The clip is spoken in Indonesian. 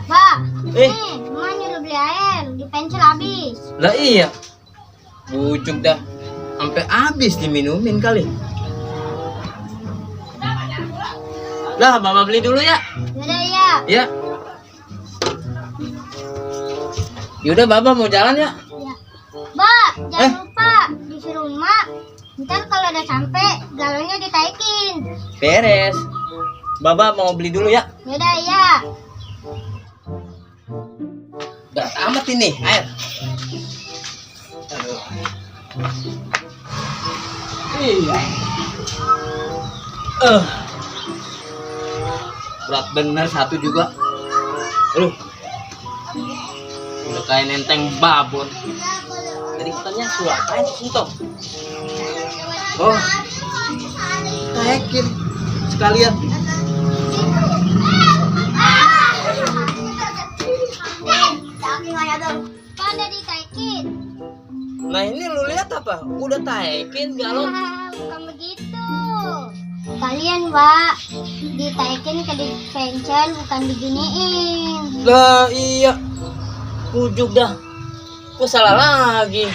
Pak, nih, Mama nyuruh beli air, di pensil habis. Lah iya. Bujuk dah. Sampai habis diminumin kali. Lah, Mama beli dulu ya. Yaudah ya. Ya. Yaudah, Baba mau jalan ya? Ya. Mbak, jangan lupa disuruh Mak. Ntar kalau udah sampai galonnya ditaikin. Beres. Baba mau beli dulu ya. Yaudah ya. Udah amat ini air. Aduh. Iya. Berat bener satu juga. Aduh. Udah kayak nenteng babon. Jadi katanya suapin sintong. Oh. Taikin sekalian. Pak, udah ditaikin. Nah ini lu lihat apa? Udah taikin galon. Bukan begitu. Kalian, Pak, ditaikin ke di pensil, bukan diginiin. Lah iya. Ujuk dah. Kok salah lagi?